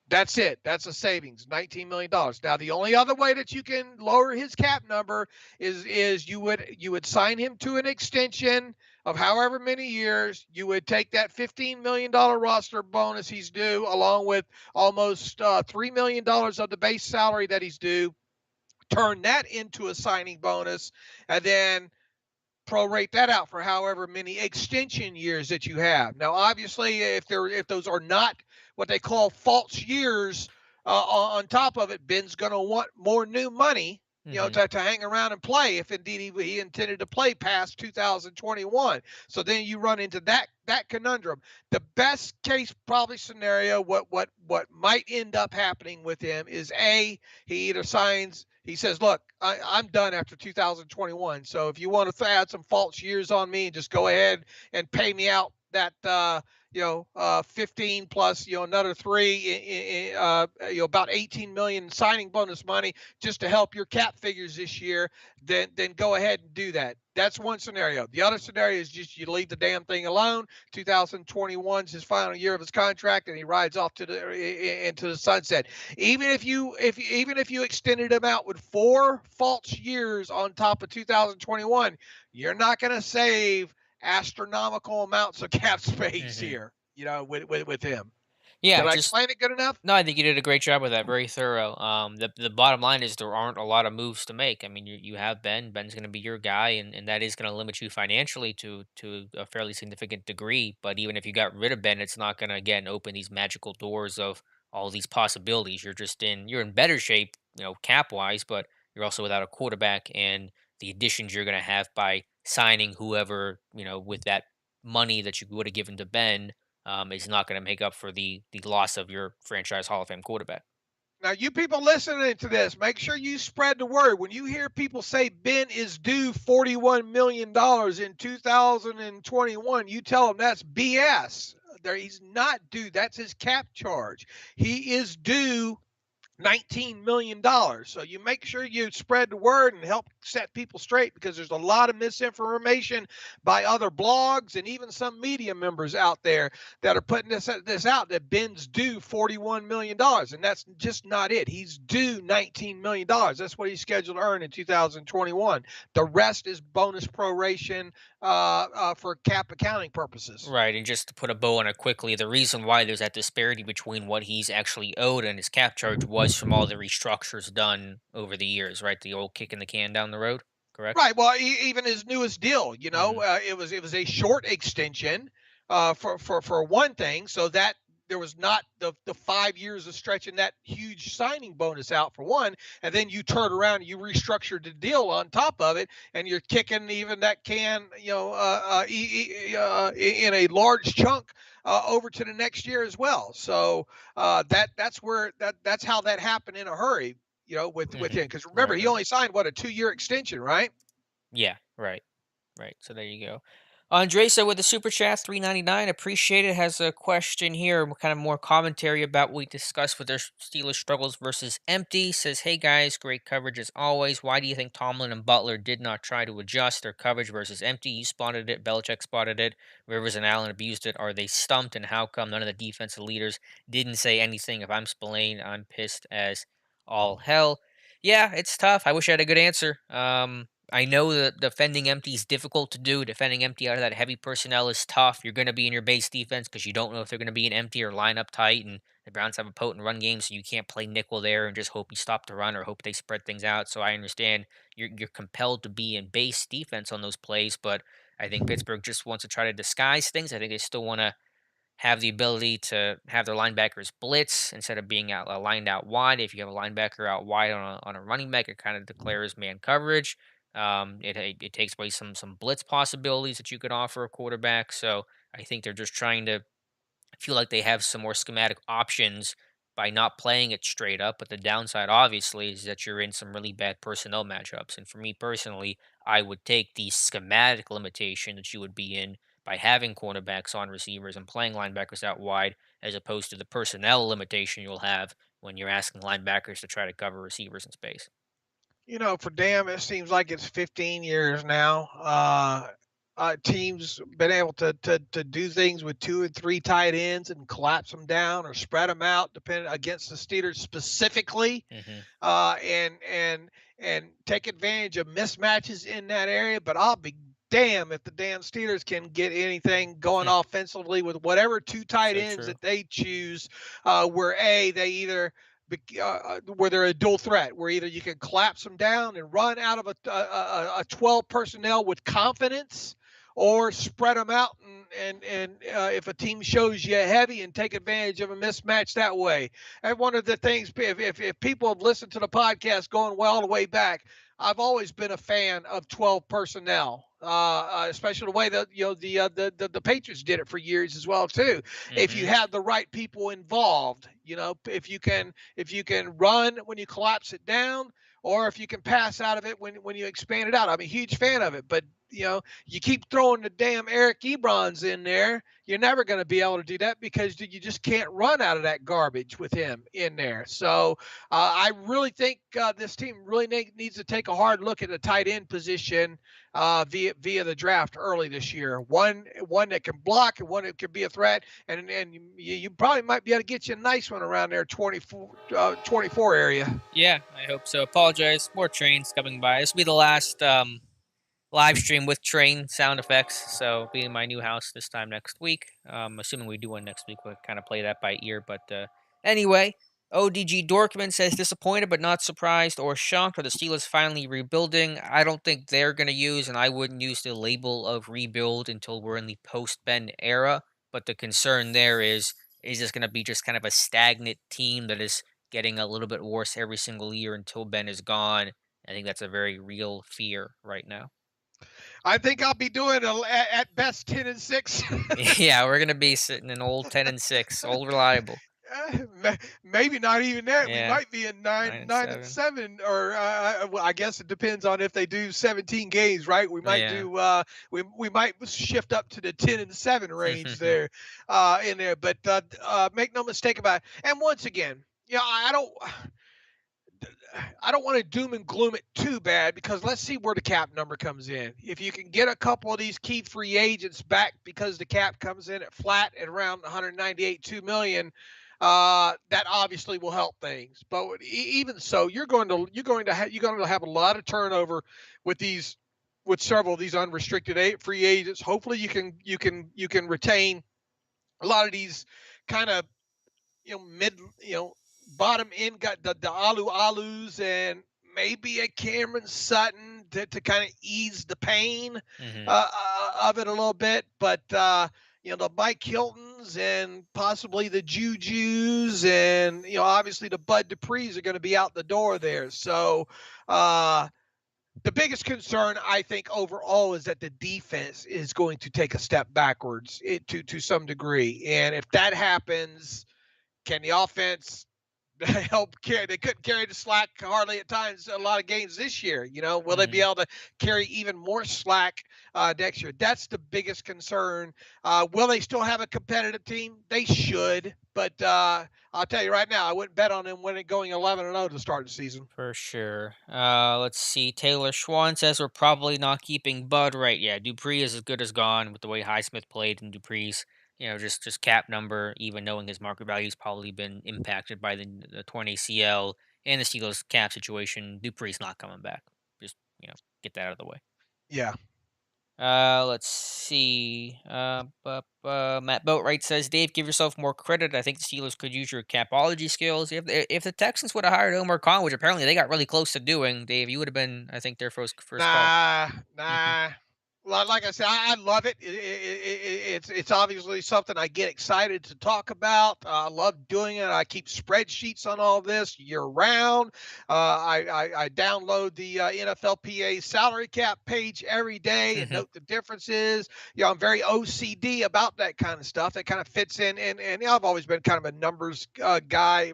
that's it. That's a savings, $19 million. Now, the only other way that you can lower his cap number is you would sign him to an extension of however many years. You would take that $15 million roster bonus he's due, along with almost $3 million of the base salary that he's due, turn that into a signing bonus, and then prorate that out for however many extension years that you have. Now, obviously, if those are not what they call false years, on top of it, Ben's going to want more new money, Hmm. to hang around and play if indeed he intended to play past 2021. So then you run into that conundrum. The best case probably scenario, what might end up happening with him is he either signs. He says, "Look, I'm done after 2021. So if you want to add some false years on me, just go ahead and pay me out that 15 plus another three, about 18 million signing bonus money just to help your cap figures this year. Then go ahead and do that." That's one scenario. The other scenario is just you leave the damn thing alone. 2021 is his final year of his contract, and he rides off into the sunset. Even if you extended him out with 4 false years on top of 2021, you're not going to save astronomical amounts of cap space Hmm. here, with him. Yeah, Did I just explain it good enough? no. I think you did a great job with that. Very thorough. The bottom line is there aren't a lot of moves to make. I mean, you have Ben. Ben's going to be your guy, and that is going to limit you financially to a fairly significant degree. But even if you got rid of Ben, it's not going to again open these magical doors of all these possibilities. You're in better shape, cap wise, but you're also without a quarterback, and the additions you're going to have by signing whoever with that money that you would have given to Ben is not going to make up for the loss of your franchise Hall of Fame quarterback. Now, you people listening to this, make sure you spread the word. When you hear people say Ben is due $41 million in 2021, you tell them that's BS. He's not due. That's his cap charge. He is due $19 million. So you make sure you spread the word and help set people straight, because there's a lot of misinformation by other blogs and even some media members out there that are putting this out, that Ben's due $41 million, and that's just not it. He's due $19 million. That's what he's scheduled to earn in 2021. The rest is bonus proration for cap accounting purposes. Right, and just to put a bow on it quickly, the reason why there's that disparity between what he's actually owed and his cap charge was from all the restructures done over the years, right? The old kicking the can down the road, correct? Right. Well, even his newest deal, Hmm. it was a short extension, for one thing, so that there was not the 5 years of stretching that huge signing bonus out for one, and then you turn around and you restructured the deal on top of it, and you're kicking even that can, in a large chunk. Over to the next year as well. So that's how that happened in a hurry. With Hmm. him, because remember, Right, he right. only signed what, a 2-year extension, right? Yeah, right. Right. So there you go. Andresa with the super chat, 3.99. Appreciate it. Has a question here, kind of more commentary about what we discussed with their Steelers struggles versus empty. Says, hey guys, great coverage as always. Why do you think Tomlin and Butler did not try to adjust their coverage versus empty? You spotted it. Belichick spotted it. Rivers and Allen abused it. Are they stumped? And how come none of the defensive leaders didn't say anything? If I'm Spillane, I'm pissed as all hell. Yeah, it's tough. I wish I had a good answer. I know that defending empty is difficult to do. Defending empty out of that heavy personnel is tough. You're going to be in your base defense because you don't know if they're going to be an empty or line up tight. And the Browns have a potent run game, so you can't play nickel there and just hope you stop the run or hope they spread things out. So I understand you're compelled to be in base defense on those plays, but I think Pittsburgh just wants to try to disguise things. I think they still want to have the ability to have their linebackers blitz instead of being lined out wide. If you have a linebacker out wide on a running back, it kind of declares man coverage. It takes away some blitz possibilities that you could offer a quarterback. So I think they're just trying to feel like they have some more schematic options by not playing it straight up. But the downside, obviously, is that you're in some really bad personnel matchups. And for me personally, I would take the schematic limitation that you would be in by having cornerbacks on receivers and playing linebackers out wide, as opposed to the personnel limitation you'll have when you're asking linebackers to try to cover receivers in space. For damn, it seems like it's 15 years now. Teams been able to do things with 2 and 3 tight ends and collapse them down or spread them out, depending against the Steelers specifically, Hmm. and take advantage of mismatches in that area. But I'll be damn if the damn Steelers can get anything going offensively with whatever 2 tight So ends true. that they choose, where they either where they're a dual threat, where either you can collapse them down and run out of a 12 personnel with confidence, or spread them out and if a team shows you heavy, and take advantage of a mismatch that way. And one of the things, if people have listened to the podcast going well all the way back, I've always been a fan of 12 personnel, especially the way that the Patriots did it for years as well too. If you Hmm. have the right people involved, if you can run when you collapse it down, or if you can pass out of it when you expand it out. I'm a huge fan of it, but you keep throwing the damn Eric Ebrons in there, you're never going to be able to do that, because you just can't run out of that garbage with him in there. So I really think this team really needs to take a hard look at the tight end position via the draft early this year. One that can block and one that can be a threat, and you probably might be able to get you a nice one around there, 24 area. Yeah, I hope so. Apologize. More trains coming by. This will be the last live stream with train sound effects. So be in my new house this time next week. Assuming we do one next week, we'll kind of play that by ear. But anyway, ODG Dorkman says disappointed but not surprised or shocked. Are the Steelers finally rebuilding? I don't think they're going to use, and I wouldn't use the label of rebuild until we're in the post Ben era. But the concern there is is this going to be just kind of a stagnant team that is getting a little bit worse every single year until Ben is gone? I think that's a very real fear right now. I think I'll be doing at best 10-6. Yeah, we're gonna be sitting in old 10-6, old reliable. Maybe not even that. We Yeah, might be in nine nine and nine and seven. seven, or well, I guess it depends on if they do 17 games, right? We might Yeah. do we might shift up to the 10-7 range there, in there. But make no mistake about it. And once again, I don't want to doom and gloom it too bad, because let's see where the cap number comes in. If you can get a couple of these key free agents back, because the cap comes in at flat at around 198 2 million, that obviously will help things. But even so, you're going to have a lot of turnover with these with several of these unrestricted free agents. Hopefully, you can retain a lot of these kind of mid, bottom end, got the Alus, and maybe a Cameron Sutton to kind of ease the pain Mhm. of it a little bit. But the Mike Hiltons and possibly the Jujus, and obviously the Bud Duprees are going to be out the door there. So the biggest concern, I think, overall, is that the defense is going to take a step backwards, to some degree. And if that happens, can the offense help carry? They couldn't carry the slack hardly at times. A lot of games this year. Will they be Mhm. able to carry even more slack next year? That's the biggest concern. Will they still have a competitive team? They should, but I'll tell you right now, I wouldn't bet on them winning, going 11-0 to start the season. For sure. Let's see. Taylor Schwan says we're probably not keeping Bud, right? Yeah, Dupree is as good as gone with the way Highsmith played, and Dupree's, just cap number, even knowing his market value's probably been impacted by the torn ACL and the Steelers cap situation. Dupree's not coming back. Just get that out of the way. Yeah. Let's see. Matt Boatwright says, Dave, give yourself more credit. I think the Steelers could use your capology skills. If the Texans would have hired Omar Khan, which apparently they got really close to doing, Dave, you would have been, I think, their first call. Nah, nah. Well, like I said, I love it. It's obviously something I get excited to talk about. I love doing it. I keep spreadsheets on all this year round. I download the NFLPA salary cap page every day and note the differences. I'm very OCD about that kind of stuff. That kind of fits in, and I've always been kind of a numbers guy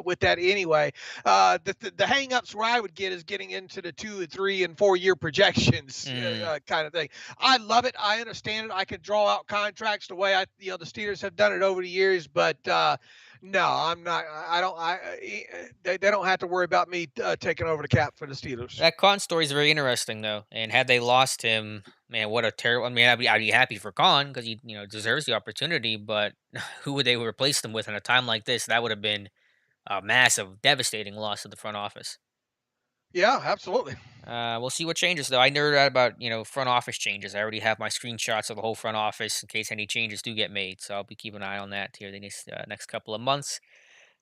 with that anyway. The hangups where I would get is getting into the 2, 3, and 4 year projections, Mm, kind of thing. I love it. I understand it. I can draw out contracts the way the Steelers have done it over the years, but no, I'm not. I don't. They don't have to worry about me taking over the cap for the Steelers. that Khan story is very interesting, though. And had they lost him, man, what a terrible. I mean, I'd be happy for Khan because he, deserves the opportunity. But who would they replace them with in a time like this? That would have been a massive, devastating loss to the front office. Yeah, absolutely. We'll see what changes though. I nerd out about front office changes. I already have my screenshots of the whole front office in case any changes do get made. So I'll be keeping an eye on that here the next couple of months.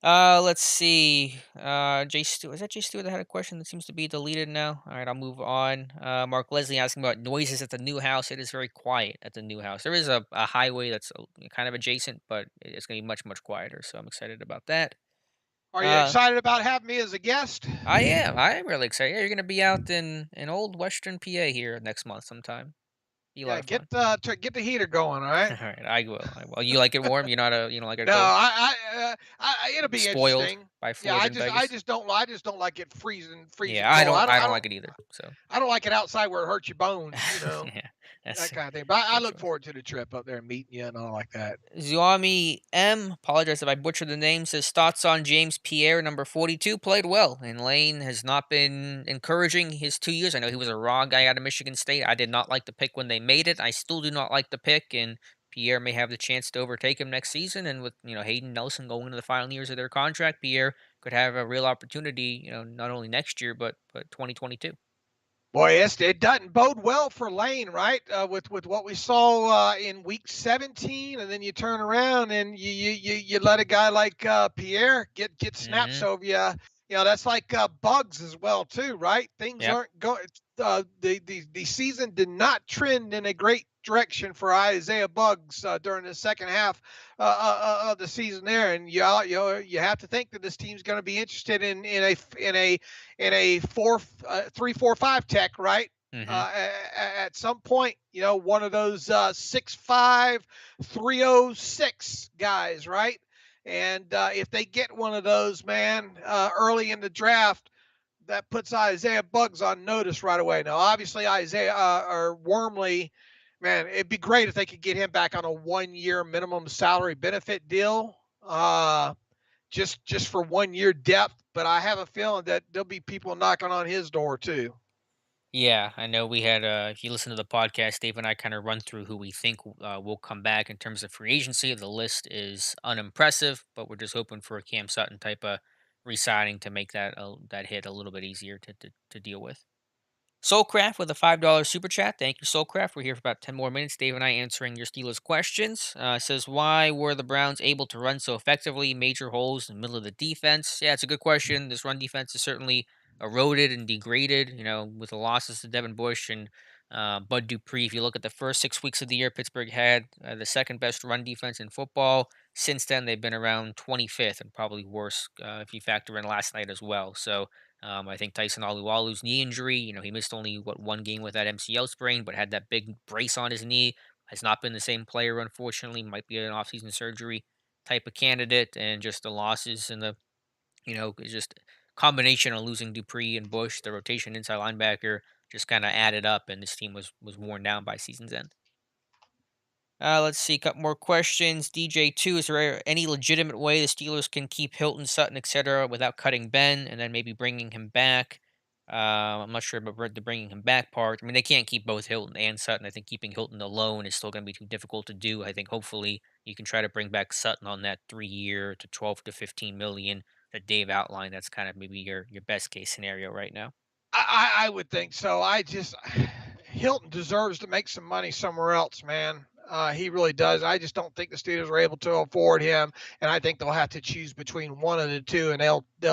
Let's see. Jay Stewart, is that Jay Stewart that had a question that seems to be deleted now? All right, I'll move on. Mark Leslie asking about noises at the new house. It is very quiet at the new house. There is a highway that's kind of adjacent, but it's going to be much quieter. So I'm excited about that. Are you Uh, excited about having me as a guest? I am. I am really excited. Yeah, you're gonna be out in old Western PA here next month sometime. Be a lot Yeah, of fun. get the heater going. All right. All right, I will. I will. You like it warm? You don't like it No, cold? it'll be Spoiled interesting. by Yeah, Florida and Vegas. I just don't like it freezing Yeah, I cold. don't. I don't like it either. So I don't like it outside where it hurts your bones, yeah, that that's kind of thing. But I good look choice. forward to the trip up there and meeting you and all like that. Zuami M, apologize if I butchered the name, says thoughts on James Pierre, number 42, played well. And Lane has not been encouraging his 2 years. I know he was a raw guy out of Michigan State. I did not like the pick when they made it. I still do not like the pick. And Pierre may have the chance to overtake him next season. And with, Hayden Nelson going into the final years of their contract, Pierre could have a real opportunity, not only next year, but 2022. Boy, it doesn't bode well for Lane, right? With what we saw in Week 17, and then you turn around and you let a guy like Pierre get snaps Hmm. over you. That's like bugs as well too, right? Things Yep. aren't going. The season did not trend in a great direction for Isaiah Bugs during the second half of the season there, and you have to think that this team's going to be interested in a 4-3-4-5 tech, right? Hmm. At some point, one of those 6'5", 306 guys, right? And if they get one of those, man, early in the draft, that puts Isaiah Bugs on notice right away. Now, obviously, Isaiah or Wormley, man, it'd be great if they could get him back on a 1-year minimum salary benefit deal, just for 1 year depth. But I have a feeling that there'll be people knocking on his door too. Yeah, I know we had, if you listen to the podcast, Dave and I kind of run through who we think will come back in terms of free agency. The list is unimpressive, but we're just hoping for a Cam Sutton type of re-signing to make that hit a little bit easier to deal with. Soulcraft with a $5 super chat. Thank you, Soulcraft. We're here for about 10 more minutes. Dave and I answering your Steelers questions. Says, why were the Browns able to run so effectively? Major holes in the middle of the defense. Yeah, it's a good question. This run defense is certainly eroded and degraded, with the losses to Devin Bush and Bud Dupree. If you look at the first 6 weeks of the year, Pittsburgh had the second best run defense in football. Since then, they've been around 25th and probably worse if you factor in last night as well. So, I think Tyson Alualu's knee injury, he missed only one game with that MCL sprain, but had that big brace on his knee. Has not been the same player, unfortunately. Might be an offseason surgery type of candidate, and just the losses and it's just combination of losing Dupree and Bush, the rotation inside linebacker, just kind of added up, and this team was worn down by season's end. Let's see, couple more questions. DJ2, is there any legitimate way the Steelers can keep Hilton, Sutton, etc., without cutting Ben and then maybe bringing him back? I'm not sure about the bringing him back part. I mean, they can't keep both Hilton and Sutton. I think keeping Hilton alone is still going to be too difficult to do. I think hopefully you can try to bring back Sutton on that 3 year to 12 to 15 million that Dave outlined. That's kind of maybe your best case scenario right now. I would think so. Hilton deserves to make some money somewhere else, man. He really does. I just don't think the Steelers are able to afford him, and I think they'll have to choose between one of the two, and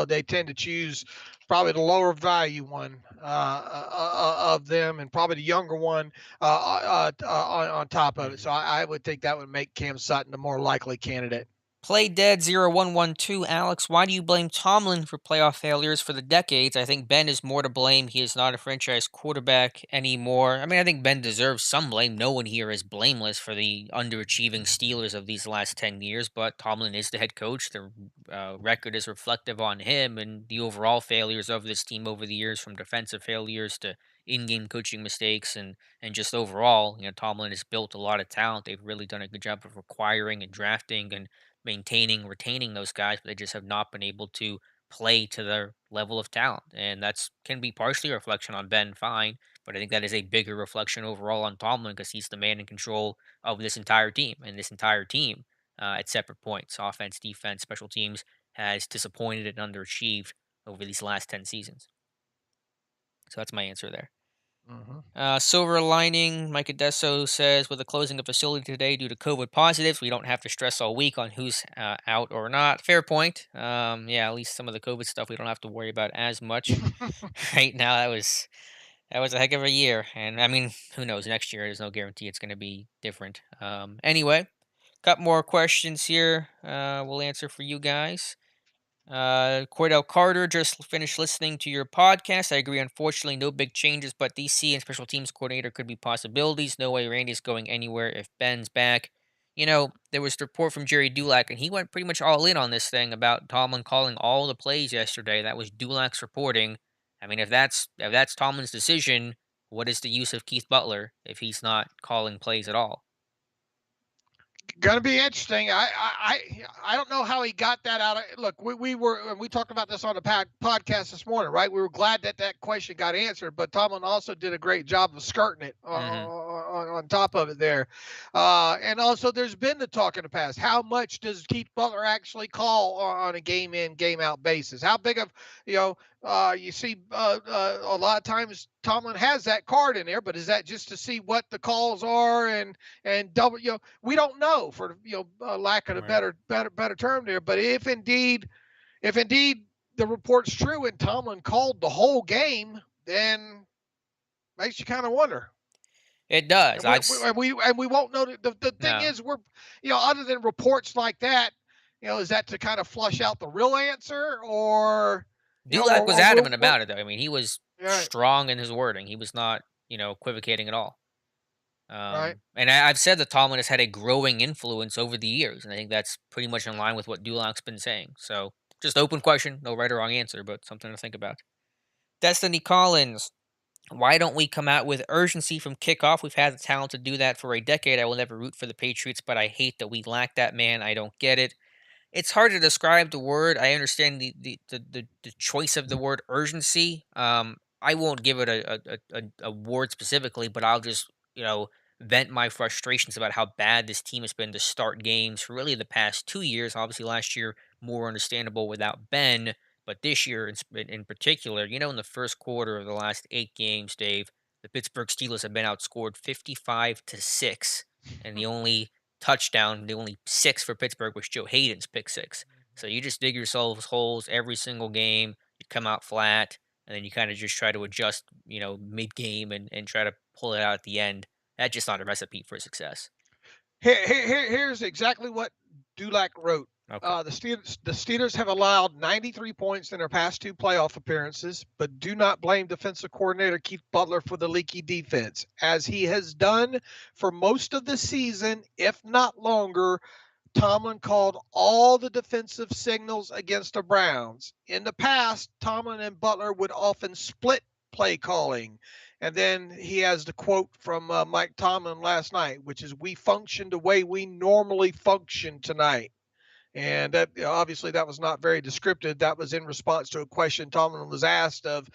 they tend to choose probably the lower value one of them, and probably the younger one on top of it. So Mhm. I would think that would make Cam Sutton the more likely candidate. Play Dead 0112 Alex, why do you blame Tomlin for playoff failures for the decades? I think Ben is more to blame. He is not a franchise quarterback anymore. I mean, I think Ben deserves some blame. No one here is blameless for the underachieving Steelers of these last 10 years, but Tomlin is the head coach. The record is reflective on him and the overall failures of this team over the years, from defensive failures to in-game coaching mistakes and just overall, Tomlin has built a lot of talent. They've really done a good job of acquiring and drafting and maintaining, retaining those guys, but they just have not been able to play to their level of talent. And that's can be partially a reflection on Ben, fine, but I think that is a bigger reflection overall on Tomlin because he's the man in control of this entire team. And this entire team, at separate points, offense, defense, special teams, has disappointed and underachieved over these last 10 seasons. So that's my answer there. Hmm. Silver lining, Mike Adesso says, with the closing of facility today due to COVID positives, we don't have to stress all week on who's out or not. Fair point. Yeah, at least some of the COVID stuff we don't have to worry about as much right now. That was a heck of a year, and I mean, who knows? Next year, there's no guarantee it's going to be different. Anyway, got more questions here. We'll answer for you guys. Cordell Carter, just finished listening to your podcast. I agree. Unfortunately, no big changes, but DC and special teams coordinator could be possibilities. No way Randy's going anywhere if Ben's back. There was the report from Jerry Dulac, and he went pretty much all in on this thing about Tomlin calling all the plays yesterday. That was Dulac's reporting. I mean, if that's Tomlin's decision, what is the use of Keith Butler if he's not calling plays at all? Gonna be interesting. I don't know how he got that out of. Look, we talked about this on the podcast this morning, right? We were glad that that question got answered, but Tomlin also did a great job of skirting it Hmm. on top of it there. And also, there's been the talk in the past. How much does Keith Butler actually call on a game in, game out basis? How big of you know? You see, a lot of times Tomlin has that card in there, but is that just to see what the calls are and double? We don't know, for lack of a Right. better term there. But if indeed the report's true and Tomlin called the whole game, then makes you kind of wonder. It does. And we won't know. The thing No. is, other than reports like that, is that to kind of flush out the real answer, or Dulac was we'll, adamant about it, though. I mean, he was right, strong in his wording. He was not, equivocating at all. right. And I've said that Tomlin has had a growing influence over the years, and I think that's pretty much in line with what Dulac's been saying. So, just open question, no right or wrong answer, but something to think about. Destiny Collins, why don't we come out with urgency from kickoff? We've had the talent to do that for a decade. I will never root for the Patriots, but I hate that we lack that man. I don't get it. It's hard to describe the word. I understand the choice of the word urgency. I won't give it a word specifically, but I'll just vent my frustrations about how bad this team has been to start games for really the past 2 years. Obviously, last year more understandable without Ben, but this year in particular, in the first quarter of the last 8 games, Dave, the Pittsburgh Steelers have been outscored 55-6, and the only six for Pittsburgh was Joe Hayden's pick six. So you just dig yourselves holes every single game. You come out flat, and then you kind of just try to adjust, mid game and try to pull it out at the end. That's just not a recipe for success. Here's exactly what Dulac wrote. Okay. The Steelers have allowed 93 points in their past two playoff appearances, but do not blame defensive coordinator Keith Butler for the leaky defense, as he has done for most of the season, if not longer. Tomlin called all the defensive signals against the Browns. In the past, Tomlin and Butler would often split play calling. And then he has the quote from Mike Tomlin last night, which is, "We functioned the way we normally function tonight." And that, obviously, that was not very descriptive. That was in response to a question Tomlin was asked of,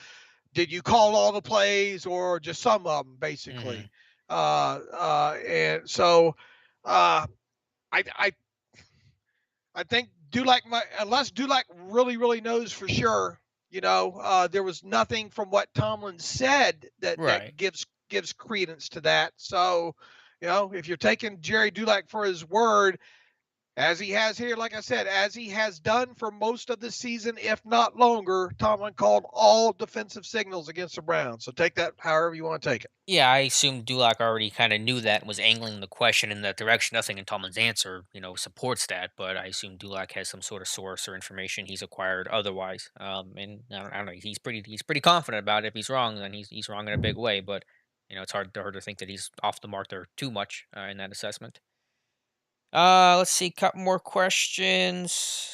did you call all the plays or just some of them, Hmm. basically. And so I I think Dulac, unless Dulac really, really knows for sure, there was nothing from what Tomlin said that Right. gives credence to that. So, if you're taking Jerry Dulac for his word, as he has here, like I said, as he has done for most of the season, if not longer, Tomlin called all defensive signals against the Browns. So take that however you want to take it. Yeah, I assume Dulac already kind of knew that and was angling the question in that direction. Nothing in Tomlin's answer, supports that. But I assume Dulac has some sort of source or information he's acquired otherwise. And I don't know. He's pretty confident about it. If he's wrong, then he's wrong in a big way. But it's hard to think that he's off the mark there too much in that assessment. Let's see, couple more questions.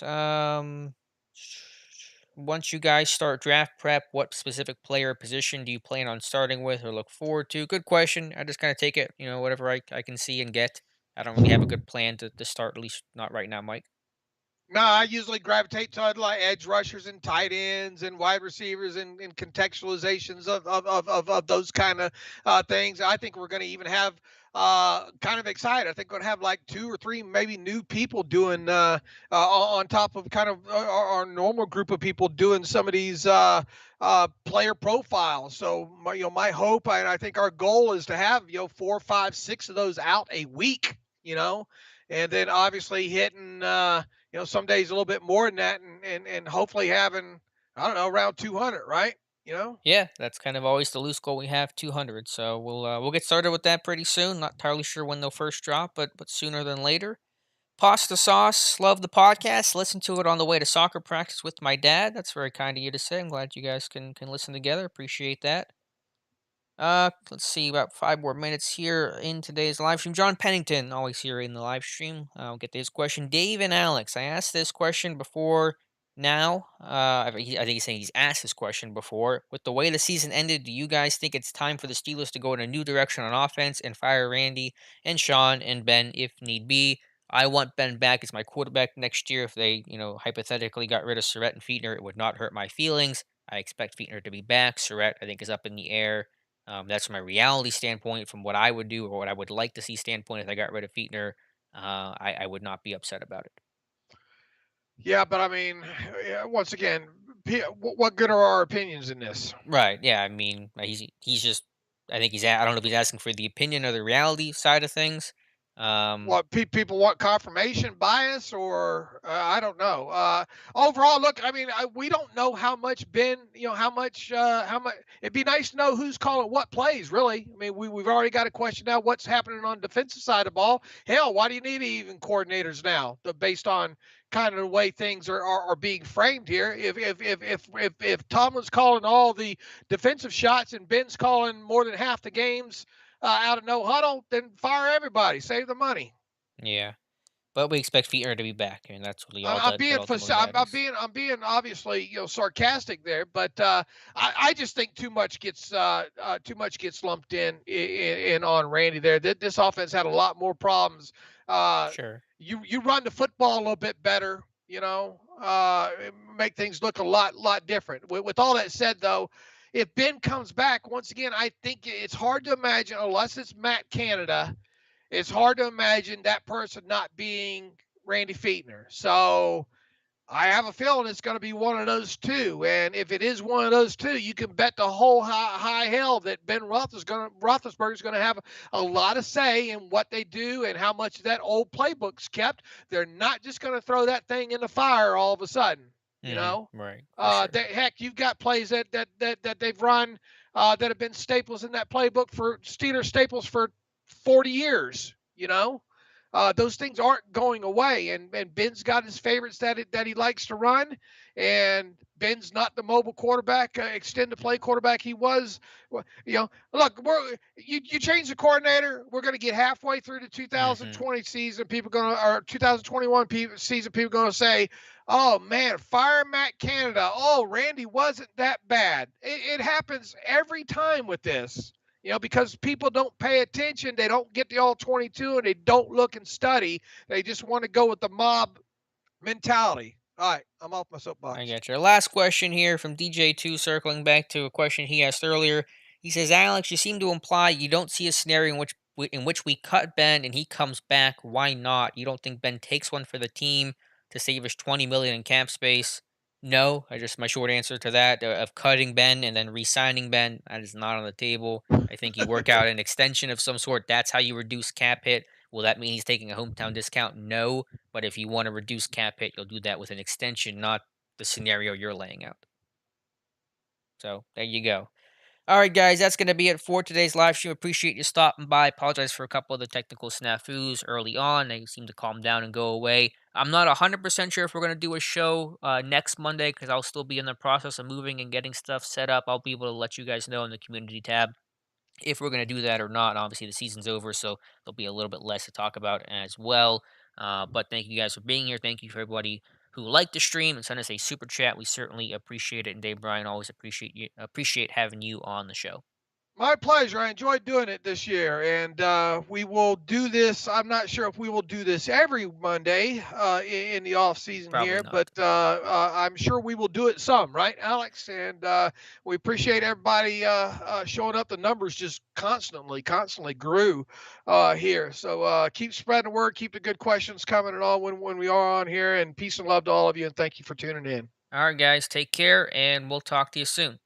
Once you guys start draft prep, what specific player or position do you plan on starting with or look forward to? Good question. I just kind of take it, whatever I can see and get. I don't really have a good plan to start, at least not right now, Mike. No, I usually gravitate to like edge rushers and tight ends and wide receivers and contextualizations of those kind of things. I think we're going to even have kind of excited. I think we're going to have like two or three maybe new people doing on top of kind of our normal group of people doing some of these player profiles. So my hope and I think our goal is to have 4, 5, 6 of those out a week. And then obviously hitting some days a little bit more than that, and hopefully having, I don't know, around 200, right? You know. Yeah, that's kind of always the loose goal we have, 200. So we'll get started with that pretty soon. Not entirely sure when they'll first drop, but sooner than later. Pasta sauce, love the podcast. Listen to it on the way to soccer practice with my dad. That's very kind of you to say. I'm glad you guys can listen together. Appreciate that. Let's see, about 5 more minutes here in today's live stream. John Pennington, always here in the live stream. I'll get to his question. Dave and Alex, I asked this question before now. I think he's saying he's asked this question before. With the way the season ended, do you guys think it's time for the Steelers to go in a new direction on offense and fire Randy and Sean and Ben if need be? I want Ben back as my quarterback next year. If they, hypothetically got rid of Surratt and Fiedner, it would not hurt my feelings. I expect Fiedner to be back. Surratt, I think, is up in the air. That's from my reality standpoint, from what I would do or what I would like to see standpoint. If I got rid of Fietner, I would not be upset about it. Yeah, but I mean, yeah, once again, what good are our opinions in this? Right? Yeah. I mean, he's just. I think I don't know if he's asking for the opinion or the reality side of things. Um, What people want confirmation bias, or I don't know. Overall, look, I mean, we don't know how much Ben, how much. It'd be nice to know who's calling what plays. Really, I mean, we've already got a question now. What's happening on the defensive side of the ball? Hell, why do you need even coordinators now? Based on kind of the way things are being framed here. If Tomlin's calling all the defensive shots and Ben's calling more than half the games out of no huddle, then fire everybody, save the money. yeah, but we expect Feetner to be back, and that's really all I'm that being ultimately matters. I'm being obviously sarcastic there, but I just think too much gets lumped in on Randy there. This offense had a lot more problems. Uh, Sure. you run the football a little bit better, make things look a lot different. With all that said, though, if Ben comes back once again, I think it's hard to imagine unless it's Matt Canada. It's hard to imagine that person not being Randy Feetner. So I have a feeling it's going to be one of those two. And if it is one of those two, you can bet the whole high hell that Ben Roethlisberger is going to have a lot of say in what they do and how much of that old playbook's kept. They're not just going to throw that thing in the fire all of a sudden. You know, Right, for sure. heck, you've got plays that they've run that have been staples in that playbook for Steelers staples for 40 years. Those things aren't going away. And Ben's got his favorites that he likes to run. And Ben's not the mobile quarterback, extended play quarterback he was. Look, you change the coordinator, we're going to get halfway through the Mhm. 2020 season. Or 2021 season, people going to say, "Oh man, fire Matt Canada. Oh, Randy wasn't that bad." It happens every time with this, because people don't pay attention. They don't get the all 22 and they don't look and study. They just want to go with the mob mentality. All right, I'm off my I soapbox. get you. Last question here from DJ2, circling back to a question he asked earlier. He says, Alex, you seem to imply you don't see a scenario in which we cut Ben and he comes back. Why not? You don't think Ben takes one for the team to save us 20 million in cap space? No, I just my short answer to that of cutting Ben and then re-signing Ben, that is not on the table. I think you work out an extension of some sort. That's how you reduce cap hit. Will that mean he's taking a hometown discount? No. But if you want to reduce cap hit, you'll do that with an extension, not the scenario you're laying out. So there you go. All right, guys, that's going to be it for today's live stream. Appreciate you stopping by. Apologize for a couple of the technical snafus early on. They seem to calm down and go away. I'm not 100% sure if we're going to do a show next Monday because I'll still be in the process of moving and getting stuff set up. I'll be able to let you guys know in the community tab if we're going to do that or not. Obviously, the season's over, so there'll be a little bit less to talk about as well. But thank you guys for being here. Thank you for everybody who liked the stream and sent us a super chat. We certainly appreciate it. And Dave Bryan, always appreciate having you on the show. My pleasure. I enjoyed doing it this year, and we will do this. I'm not sure if we will do this every Monday in the off season Probably here, but not. I'm sure we will do it some, right, Alex? And we appreciate everybody showing up. The numbers just constantly grew here. So keep spreading the word, keep the good questions coming and all when we are on here. And peace and love to all of you, and thank you for tuning in. All right, guys, take care, and we'll talk to you soon.